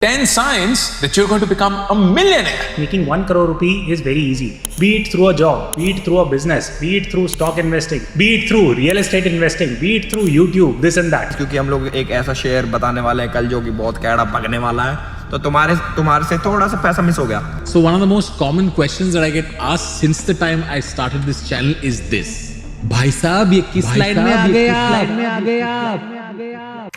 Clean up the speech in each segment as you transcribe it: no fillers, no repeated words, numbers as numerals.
10 signs that you're going to become a millionaire. Making 1 crore rupee is very easy. Be it through a job, be it through a business, be it through stock investing, be it through real estate investing, be it through YouTube, this and that. क्योंकि हम लोग एक ऐसा share बताने वाले हैं कल जो कि बहुत कैड़ा पकने वाला है, तो तुम्हारे से थोड़ा सा पैसा मिस हो गया. So one of the most common questions that I get asked since the time I started this channel is this. भाई साहब ये किस लाइन में आ गए आप?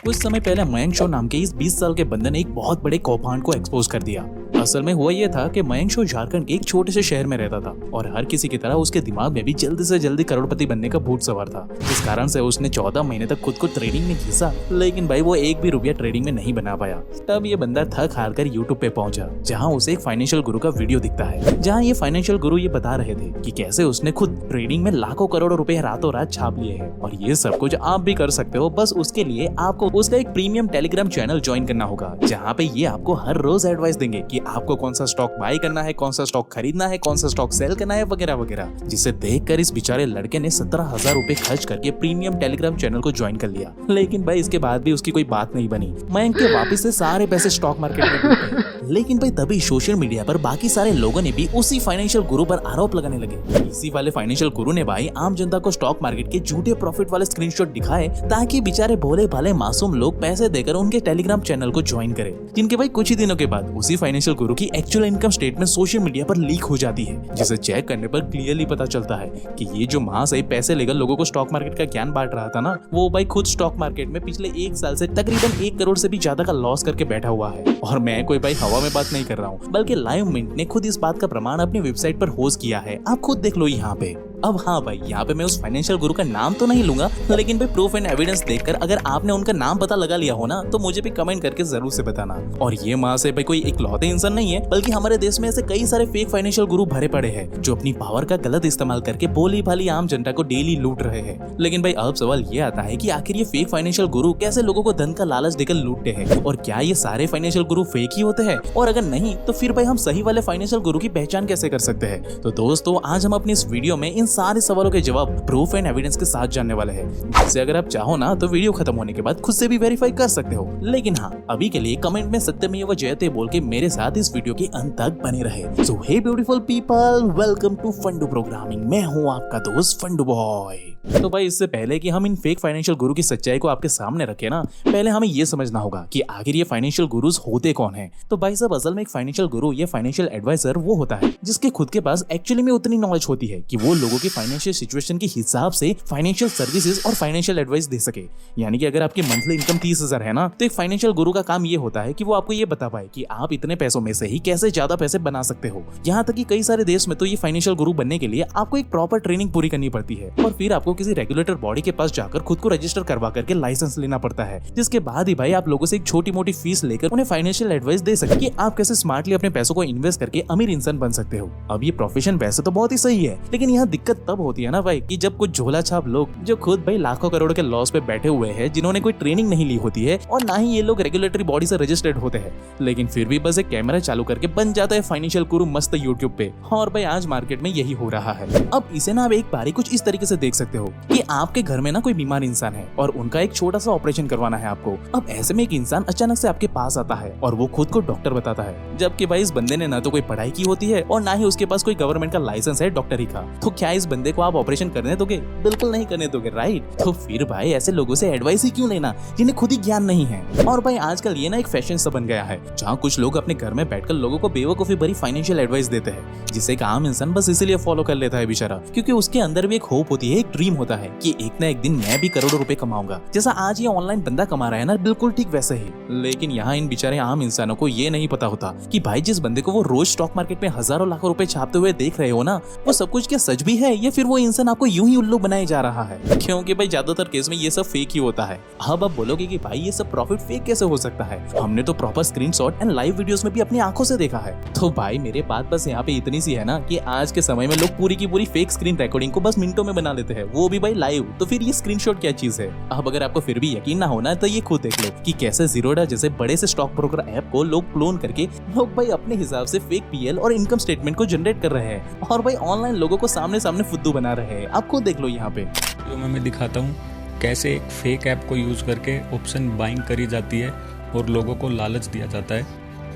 कुछ समय पहले मयंक शो नाम के इस 20 साल के बंदे ने एक बहुत बड़े कौभांड को एक्सपोज कर दिया. असल में हुआ ये था कि मयंक शो झारखंड के एक छोटे से शहर में रहता था और हर किसी की तरह उसके दिमाग में भी जल्दी से जल्दी करोड़पति बनने का भूत सवार था, जिस कारण से उसने 14 महीने तक खुद को ट्रेडिंग में घिसा, लेकिन भाई वो एक भी रुपया ट्रेडिंग में नहीं बना पाया. तब ये बंदा थक हार कर यूट्यूब पे पहुंचा, जहाँ उसे एक फाइनेंशियल गुरु का वीडियो दिखता है, जहाँ ये फाइनेंशियल गुरु ये बता रहे थे कि कैसे उसने खुद ट्रेडिंग में लाखों करोड़ों रुपए रातों रात छाप लिए हैं और ये सब कुछ आप भी कर सकते हो. बस उसके लिए आपको उसका एक प्रीमियम टेलीग्राम चैनल ज्वाइन करना होगा, जहाँ पे ये आपको हर रोज एडवाइस देंगे कि आपको कौन सा स्टॉक बाय करना है, कौन सा स्टॉक खरीदना है, कौन सा स्टॉक सेल करना है वगैरह वगैरह. जिसे देखकर इस बेचारे लड़के ने 17,000 रुपए खर्च करके प्रीमियम टेलीग्राम चैनल को ज्वाइन कर लिया. लेकिन भाई इसके बाद भी उसकी कोई बात नहीं बनी. मयंक के वापस से सारे पैसे स्टॉक मार्केट में डूब गए. लेकिन भाई तभी सोशल मीडिया पर बाकी सारे लोगों ने भी उसी फाइनेंशियल गुरु पर आरोप लगाने लगे. इसी वाले फाइनेंशियल गुरु ने भाई आम जनता को स्टॉक मार्केट के झूठे प्रॉफिट वाले स्क्रीनशॉट दिखाए ताकि बेचारे भोले भाले मासूम लोग पैसे देकर उनके टेलीग्राम चैनल को ज्वाइन करें, जिनके भाई कुछ ही दिनों के बाद उसी फाइनेंशियल गुरु की actual income statement social media पर लीक हो जाती है, जिसे चेक करने पर क्लियरली पता चलता है कि ये जो महाशय पैसे लेकर लोगों को स्टॉक मार्केट का ज्ञान बांट रहा था ना, वो भाई खुद स्टॉक मार्केट में पिछले 1 साल से तकरीबन 1 करोड़ से भी ज्यादा का लॉस करके बैठा हुआ है. और मैं कोई भाई हवा में बात नहीं कर रहा हूँ, बल्कि लाइव मिंट ने खुद इस बात का प्रमाण अपनी वेबसाइट पर होस्ट किया है. आप खुद देख लो यहाँ पे. अब हाँ भाई, यहाँ पे मैं उस फाइनेंशियल गुरु का नाम तो नहीं लूंगा, लेकिन भाई प्रूफ एंड एविडेंस देखकर अगर आपने उनका नाम पता लगा लिया हो ना, तो मुझे भी कमेंट करके जरूर से बताना. और ये माँ से भाई कोई इकलौते इंसान नहीं है, बल्कि हमारे देश में ऐसे कई सारे फेक फाइनेंशियल गुरु भरे पड़े हैं जो अपनी पावर का गलत इस्तेमाल करके भोली भाली आम जनता को डेली लूट रहे हैं. लेकिन भाई अब सवाल ये आता है कि आखिर ये फेक फाइनेंशियल गुरु कैसे लोगों को धन का लालच देकर लूटते हैं, और क्या ये सारे फाइनेंशियल गुरु फेक ही होते हैं, और अगर नहीं तो फिर भाई हम सही वाले फाइनेंशियल गुरु की पहचान कैसे कर सकते हैं. तो दोस्तों आज हम अपनी इस वीडियो में इन सारे सवालों के जवाब प्रूफ एंड एविडेंस के साथ जानने वाले हैं, जिससे अगर आप चाहो ना तो वीडियो खत्म होने के बाद खुद से भी वेरीफाई कर सकते हो. लेकिन हाँ, अभी के लिए कमेंट में सत्यमेव जयते बोल के मेरे साथ इस वीडियो के अंत तक बने रहे. So hey beautiful people, welcome to Fundoo programming. मैं हूँ आपका दोस्त फंडू बॉय. तो भाई इससे पहले कि हम इन फेक फाइनेंशियल गुरु की सच्चाई को आपके सामने रखें ना, पहले हमें ये समझना होगा कि आखिर ये फाइनेंशियल गुरुज होते कौन हैं. तो भाई साहब असल में एक फाइनेंशियल गुरु या फाइनेंशियल एडवाइजर वो होता है जिसके खुद के पास एक्चुअली में उतनी नॉलेज होती है कि वो लोगों की फाइनेंशियल सिचुएशन के हिसाब से फाइनेंशियल सर्विसेज और फाइनेंशियल एडवाइस दे सके. यानी कि अगर आपकी मंथली इनकम 30,000 है ना, तो एक फाइनेंशियल गुरु का काम ये होता है कि वो आपको ये बता पाए कि आप इतने पैसों में से ही कैसे ज्यादा पैसे बना सकते हो. यहाँ तक कि कई सारे देश में तो ये फाइनेंशियल गुरु बनने के लिए आपको एक प्रॉपर ट्रेनिंग पूरी करनी पड़ती है और फिर आपको किसी रेगुलेटर बॉडी के पास जाकर खुद को रजिस्टर करवा करके लाइसेंस लेना पड़ता है, जिसके बाद ही भाई आप लोगों से एक छोटी मोटी फीस लेकर उन्हें फाइनेंशियल एडवाइस दे सके कि आप कैसे स्मार्टली अपने पैसों को इन्वेस्ट करके अमीर इंसान बन सकते हो. अब ये प्रोफेशन वैसे तो बहुत ही सही है, लेकिन यहाँ दिक्कत तब होती है ना भाई कि जब कुछ झोला छाप लोग जो खुद भाई लाखों करोड़ के लॉस पे बैठे हुए हैं, जिन्होंने कोई ट्रेनिंग नहीं ली होती है और ना ही ये लोग रेगुलेटरी बॉडी से रजिस्टर्ड होते हैं, लेकिन फिर भी बस एक कैमरा चालू करके बन जाता है फाइनेंशियल गुरु मस्त यूट्यूब पे. और भाई आज मार्केट में यही हो रहा है. अब इसे ना आप एक बारी कुछ इस तरीके से देख सकते हो कि आपके घर में ना कोई बीमार इंसान है और उनका एक छोटा सा ऑपरेशन करवाना है आपको. अब ऐसे में एक इंसान अचानक से आपके पास आता है और वो खुद को डॉक्टर बताता है, जबकि भाई इस बंदे ने ना तो कोई पढ़ाई की होती है और ना ही उसके पास कोई गवर्नमेंट का लाइसेंस है डॉक्टरी का. तो क्या इस बंदे को आप ऑपरेशन करने दोगे? बिल्कुल नहीं करने दोगे, राइट? तो फिर भाई ऐसे लोगों से एडवाइस ही क्यों लेना जिन्हें खुद ही ज्ञान नहीं है. और भाई आजकल ये ना एक फैशन सा बन गया है, जहाँ कुछ लोग अपने घर में बैठकर लोगों को बेवकूफी भरी फाइनेंशियल एडवाइस देते हैं, जिसे एक आम इंसान बस इसीलिए फॉलो कर लेता है बेचारा, क्योंकि उसके अंदर भी एक होप होती है, एक ड्रीम होता है कि एक ना एक दिन मैं भी करोड़ों रुपए कमाऊंगा, जैसा आज ये ऑनलाइन बंदा कमा रहा है ना, बिल्कुल ठीक वैसे ही. लेकिन यहाँ इन बेचारे आम इंसानों को ये नहीं पता होता कि भाई जिस बंदे को वो रोज स्टॉक मार्केट में हजारों लाखों रुपए छापते हुए देख रहे हो ना, वो सब कुछ क्या सच भी है या फिर वो इंसान आपको यूं ही उल्लू बनाए जा रहा है? क्योंकि भाई ज्यादातर केस में ये सब फेक ही होता है. अब आप बोलोगे कि भाई ये सब प्रॉफिट फेक कैसे हो सकता है? हमने तो proper screenshot and live videos में भी अपनी आंखों से देखा है. तो भाई मेरे बात बस यहाँ पे इतनी सी है ना कि आज के समय में लोग पूरी की पूरी फेक स्क्रीन रिकॉर्डिंग को बस मिनटों में बना लेते हैं, वो भी भाई लाइव. तो फिर ये स्क्रीनशॉट क्या चीज है? अब अगर आपको फिर भी यकीन ना होना तो ये खुद देख लो कि कैसे जीरोडा जैसे बड़े से स्टॉक ब्रोकर ऐप को लोग क्लोन करके लोग भाई अपने हिसाब से फेक पीएल और इनकम स्टेटमेंट को जनरेट कर रहे हैं और भाई ऑनलाइन लोगों को सामने सामने फुद्दू बना रहे हैं. आप खुद देख लो यहाँ पे. जो मैं दिखाता हूँ कैसे एक फेक ऐप को यूज़ करके ऑप्शन बाइंग करी जाती है और लोगों को लालच दिया जाता है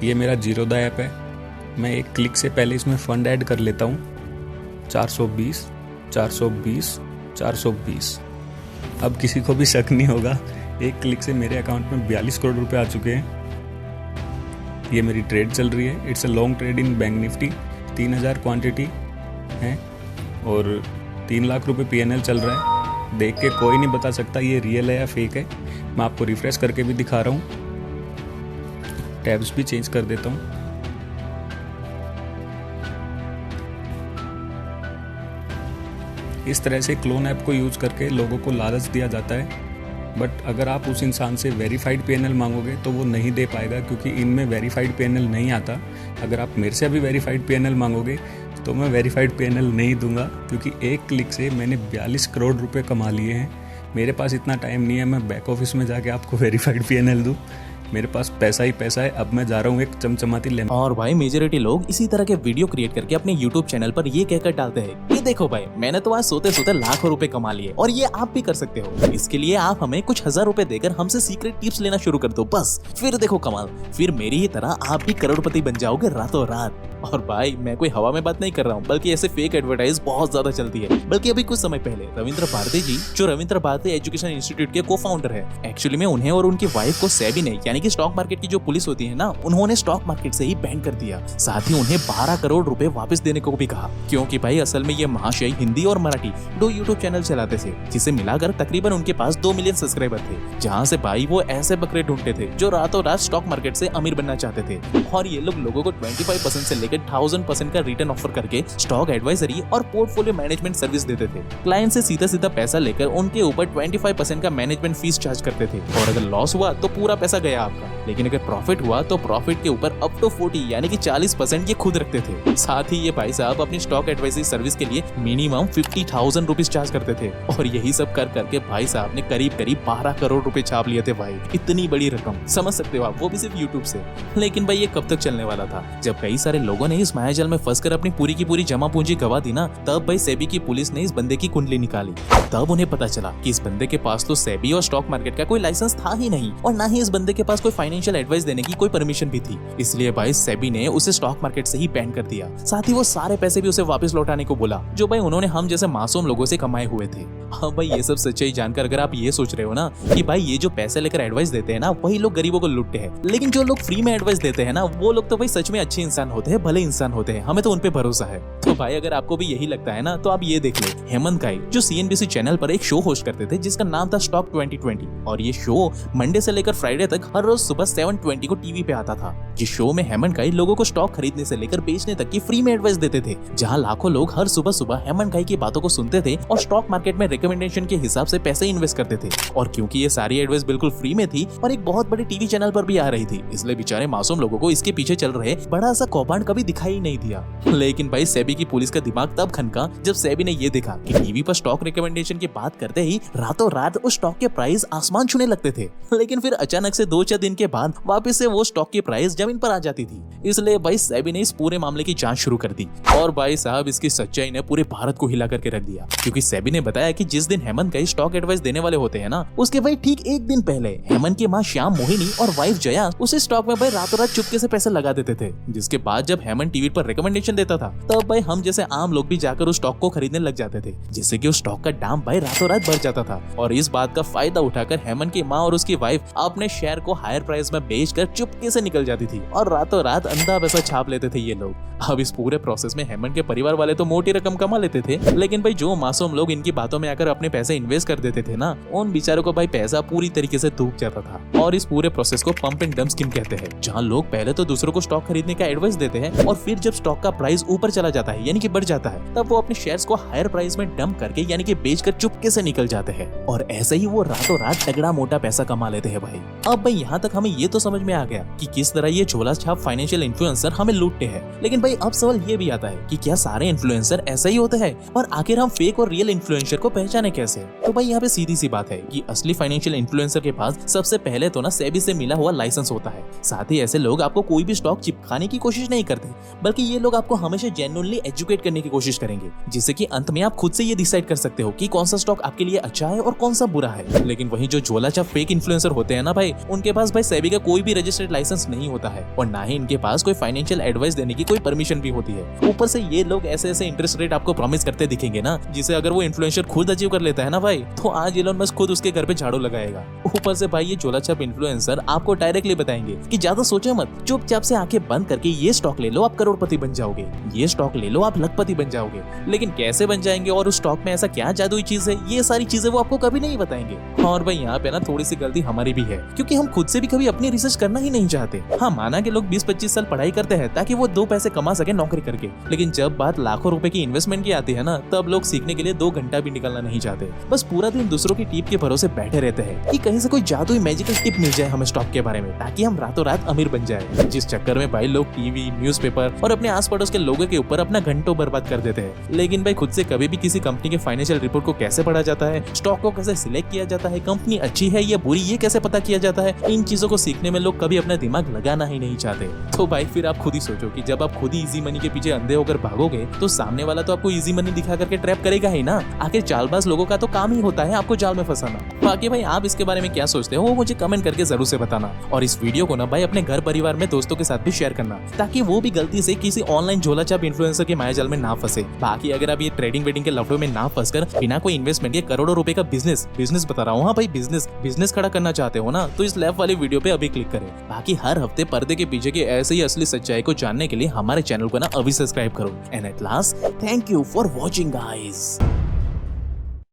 ये मेरा जीरोदा ऐप है। मैं एक क्लिक से पहले इसमें फ़ंड ऐड कर लेता हूँ। 420, 420, 420। अब किसी को भी शक नहीं होगा, एक क्लिक से मेरे अकाउंट में 42 करोड़ रुपए आ चुके हैं। ये मेरी ट्रेड चल रही है। It's a long trade in bank Nifty. 3000 quantity है और 3 लाख रुपए PNL चल रहा है। देख के कोई नहीं बता सकता ये रियल है या फेक है। मैं आपको रिफ्रेश करके भी दिखा रहा हूँ। टैब्स भी चेंज कर देता हूँ। इस तरह से क्लोन ऐप को यूज़ करके लोगों को लालच दिया जाता है, बट अगर आप उस इंसान से वेरीफाइड PNL मांगोगे तो वो नहीं दे पाएगा, क्योंकि इनमें वेरीफाइड PNL नहीं आता। अगर आप मेरे से अभी वेरीफाइड PNL मांगोगे तो मैं वेरीफाइड PNL नहीं दूंगा, क्योंकि एक क्लिक से मैंने 42 करोड़ रुपए कमा लिए हैं। मेरे पास इतना टाइम नहीं है मैं बैक ऑफिस में जाके आपको वेरीफाइड PNL दूँ। मेरे पास पैसा ही पैसा है। अब मैं जा रहा हूँ एक चमचमाती लेमन। और भाई मेजॉरिटी लोग इसी तरह के वीडियो क्रिएट करके अपने YouTube चैनल पर ये कहकर डालते हैं, ये देखो भाई मैंने तो आज सोते सोते लाखों रुपए कमा लिए और ये आप भी कर सकते हो। इसके लिए आप हमें कुछ 1000 रुपए देकर हमसे सीक्रेट टिप्स लेना शुरू कर दो, बस फिर देखो कमाल। फिर मेरी ही तरह आप भी करोड़पति बन जाओगे रातों रात। और भाई मैं कोई हवा में बात नहीं कर रहा हूँ, बल्कि ऐसे फेक एडवर्टाइज बहुत ज्यादा चलती है। बल्कि अभी कुछ समय पहले रविंद्र भारती जी, जो रविंद्र भारती एजुकेशन इंस्टीट्यूट के को-फाउंडर है, एक्चुअली में उन्हें और उनकी वाइफ को सेबी ने, यानी कि स्टॉक मार्केट की जो पुलिस होती है ना, उन्होंने स्टॉक मार्केट से ही बैन कर दिया। साथ ही उन्हें 12 करोड़ रुपए वापस देने को भी कहा, क्योंकि भाई असल में ये महाशय हिंदी और मराठी 2 YouTube चैनल चलाते थे, जिसे मिलाकर तकरीबन उनके पास 2 मिलियन सब्सक्राइबर थे। जहाँ से भाई वो ऐसे बकरे ढूंढते थे जो रातों रात स्टॉक मार्केट से अमीर बनना चाहते थे। और ये लोगों को 25% से लेकर 1000% का रिटर्न ऑफर करके स्टॉक एडवाइजरी और पोर्टफोलियो मैनेजमेंट सर्विस देते थे। क्लाइंट से सीधा सीधा पैसा लेकर उनके ऊपर 25% का मैनेजमेंट फीस चार्ज करते थे। और अगर लॉस हुआ तो पूरा पैसा गया आपका, लेकिन अगर प्रॉफिट हुआ तो प्रॉफिट के ऊपर अप टू 40 यानी कि 40% ये खुद रखते थे। साथ ही ये भाई साहब अपनी स्टॉक एडवाइजरी सर्विस के लिए मिनिमम 50,000 रुपीज चार्ज करते थे। और यही सब कर करके भाई साहब ने करीब 12 करोड़ रुपए छाप लिए थे। भाई इतनी बड़ी रकम, समझ सकते हो आप, वो भी सिर्फ यूट्यूब से। लेकिन भाई ये कब तक चलने वाला था? जब कई सारे लोगों ने इस मायाजाल में फंसकर अपनी पूरी की पूरी जमा पूंजी गवा दी ना, तब भाई सेबी की पुलिस ने इस बंदे की कुंडली निकाली। तब उन्हें पता चला कि इस बंदे के पास तो सेबी और स्टॉक मार्केट का कोई लाइसेंस था ही नहीं, और ना ही इस बंदे के पास कोई फाइनेंशियल एडवाइस देने की कोई परमिशन भी थी। इसलिए भाई सेबी ने उसे स्टॉक मार्केट से ही बैन कर दिया। साथ ही वो सारे पैसे भी उसे वापस लौटाने को बोला, जो भाई उन्होंने हम जैसे मासूम लोगों से कमाए हुए थे। हाँ भाई ये सब सच्चाई जानकर अगर आप ये सोच रहे हो ना कि भाई ये जो पैसे लेकर एडवाइस देते हैं ना, वही लोग गरीबों को लूटते हैं, लेकिन जो लोग फ्री में एडवाइस देते हैं ना, वो लोग तो भाई सच में अच्छे इंसान होते हैं, भले इंसान होते हैं, हमें तो उन पे भरोसा है। तो भाई अगर आपको भी यही लगता है ना, तो आप ये देख ले, हेमंत काई जो CNBC चैनल पर एक शो होस्ट करते थे जिसका नाम था स्टॉक 2020, और ये शो मंडे से लेकर फ्राइडे तक हर रोज सुबह 7:20 को टीवी पे आता था। जिस शो में हेमंत काई लोगों को स्टॉक खरीदने से लेकर बेचने तक की फ्री में एडवाइस देते थे, जहां लाखों लोग हर सुबह सुबह हेमंत काई की बातों को सुनते थे और स्टॉक मार्केट में रिकमेंडेशन के हिसाब से पैसे इन्वेस्ट करते थे। और क्योंकि ये सारी एडवाइस बिल्कुल फ्री में थी और एक बहुत बड़ी टीवी चैनल पर भी आ रही थी, इसलिए बेचारे मासूम लोगों को इसके पीछे चल रहे बड़ा सा कौभांड कभी दिखाई नहीं दिया। लेकिन भाई सेबी की पुलिस का दिमाग तब खनका जब सेबी ने ये देखा कि टीवी पर स्टॉक रिकमेंडेशन की बात करते ही रातों रात उस स्टॉक के प्राइस आसमान छूने लगते थे, लेकिन फिर अचानक से 2-4 दिन के बाद वापस से वो स्टॉक की प्राइस जमीन पर आ जाती थी। इसलिए भाई सेबी ने इस पूरे मामले की जांच शुरू कर दी, और भाई साहब इसकी सच्चाई ने पूरे भारत को हिला करके रख दिया, क्योंकि सेबी ने बताया कि जिस दिन हेमंत काई स्टॉक एडवाइस देने वाले होते हैं ना, उसके भाई ठीक एक दिन पहले हेमंत की माँ श्याम मोहिनी और वाइफ जया उसे स्टॉक में भाई रातों रात चुपके से पैसे लगा देते थे, जिसके बाद जब हेमंत टीवी पर रिकमेंडेशन देता था, तब भाई हम जैसे आम लोग भी जाकर उस स्टॉक को खरीदने लग जाते थे, जिससे कि उस स्टॉक का दाम भाई रातों रात बढ़ जाता था। और इस बात का फायदा उठाकर हेमंत की माँ और उसकी वाइफ अपने शेयर को हायर प्राइस में बेचकर चुपके से निकल जाती थी, और रातों रात अंधा पैसा छाप लेते थे ये लोग। अब इस पूरे प्रोसेस में हेमंत के परिवार वाले तो मोटी रकम कमा लेते थे, लेकिन भाई जो मासूम लोग इनकी बातों में आकर अपने पैसे इन्वेस्ट कर देते थे ना, उन बेचारों को भाई पैसा पूरी तरीके से डूब जाता था। और इस पूरे प्रोसेस को पंप एंड डंप स्कीम कहते हैं, जहां लोग पहले तो दूसरों को स्टॉक खरीदने का एडवाइस देते हैं, और फिर जब स्टॉक का प्राइस ऊपर चला जाता है यानी कि बढ़ जाता है, तब वो अपने शेयर्स को हायर प्राइस में डंप करके यानी कि बेचकर चुपके से निकल जाते हैं, और ऐसे ही वो रातों रात तगड़ा मोटा पैसा कमा लेते हैं भाई। अब भाई यहाँ तक हमें ये तो समझ में आ गया कि किस तरह ये झोला छाप फाइनेंशियल इन्फ्लुएंसर हमें लूटते हैं, लेकिन भाई अब सवाल ये भी आता है कि क्या सारे इन्फ्लुएंसर ऐसा ही होते हैं, और आखिर हम फेक और रियल इन्फ्लुएंसर को पहचाने कैसे? तो भाई यहाँ पे सीधी सी बात है कि असली फाइनेंशियल इन्फ्लुएंसर के पास सबसे पहले तो ना सेबी से मिला हुआ लाइसेंस होता है। साथ ही ऐसे लोग आपको कोई भी स्टॉक चिपकाने की कोशिश नहीं करते, बल्कि ये लोग आपको हमेशा जेन्युइनली एजुकेट करने की कोशिश करेंगे, जिससे कि अंत में आप खुद से ये डिसाइड कर सकते हो कि कौन सा स्टॉक आपके लिए अच्छा है और कौन सा बुरा है। लेकिन वही जो झोला छाप फेक इन्फ्लुएंसर होते हैं ना भाई, उनके पास भाई सेबी का कोई भी रजिस्टर्ड लाइसेंस नहीं होता है और ना ही इनके पास कोई फाइनेंशियल एडवाइस देने की कोई परमिशन भी होती है। ऊपर से ये लोग ऐसे ऐसे इंटरेस्ट रेट आपको प्रॉमिस करते दिखेंगे ना, जिसे अगर वो इन्फ्लुएंसर खुद अचीव कर लेता है ना भाई, तो आज इलोन मस्क खुद उसके घर पे झाड़ू लगाएगा। ऊपर से भाई ये झोला छाप इन्फ्लुएंसर आपको डायरेक्टली बताएंगे कि ज्यादा सोचो मत, चुपचाप से आंखें बंद करके ये स्टॉक ले लो, आप करोड़पति बन जाओगे, ये स्टॉक ले लो, आप लखपति बन जाओगे। लेकिन कैसे बन जाएंगे और उस स्टॉक में ऐसा क्या जादुई चीज है, ये सारी चीजें वो आपको कभी नहीं बताएंगे। और भाई यहाँ पे ना थोड़ी सी गलती हमारी भी है, क्योंकि हम खुद से भी कभी अपनी रिसर्च करना ही नहीं चाहते। हाँ, माना कि लोग 20-25 साल पढ़ाई करते हैं ताकि वो 2 पैसे कमा सके नौकरी करके, लेकिन जब बात लाखों रुपए की इन्वेस्टमेंट की आती है ना, तब लोग सीखने के लिए 2 घंटा भी निकलना नहीं चाहते। बस पूरा दिन दूसरों की टिप के भरोसे बैठे रहते हैं कि कहीं से कोई जादुई मैजिकल टिप मिल जाए हमें स्टॉक के बारे में, ताकि हम रातों रात अमीर बन जाए। जिस चक्कर में भाई लोग टीवी, न्यूज़पेपर और अपने आस पड़ोस के लोगों के ऊपर अपना घंटों बर्बाद कर देते हैं। लेकिन भाई खुद से कभी भी किसी कंपनी के फाइनेंशियल रिपोर्ट को कैसे पढ़ा जाता है, स्टॉक को कैसे सिलेक्ट किया जाता है, कंपनी अच्छी है या बुरी ये कैसे पता किया जाता है, इन चीजों को सीखने में लोग कभी अपना दिमाग लगाना ही नहीं चाहते। तो भाई फिर आप खुद ही सोचो कि जब आप खुद ही इजी मनी के पीछे अंधे होकर भागोगे तो सामने वाला तो आपको इजी मनी दिखा करके ट्रैप करेगा ही ना। आखिर चालबाज लोगों का तो काम ही होता है आपको जाल में फंसाना। बाकी भाई आप इसके बारे में क्या सोचते हो वो मुझे कमेंट करके जरूर से बताना, और इस वीडियो को ना भाई अपने घर परिवार में दोस्तों के साथ भी शेयर करना, ताकि वो भी गलती से किसी ऑनलाइन झोला छाप इन्फ्लुएंसर के मायाजाल में ना फंसे। बाकी अगर आप ये ट्रेडिंग वेडिंग के लफड़ों में ना फंसकर बिना कोई इन्वेस्टमेंट के करोड़ों रुपए का बिजनेस बता रहा हूँ, हाँ भाई बिजनेस खड़ा करना चाहते हो ना, तो इस लेफ्ट वाली वीडियो पे अभी क्लिक करें। बाकी हर हफ्ते पर्दे के पीछे की ऐसे ही असली सच्चाई को जानने के लिए हमारे चैनल को ना अभी सब्सक्राइब करो। And at last, thank you for watching guys.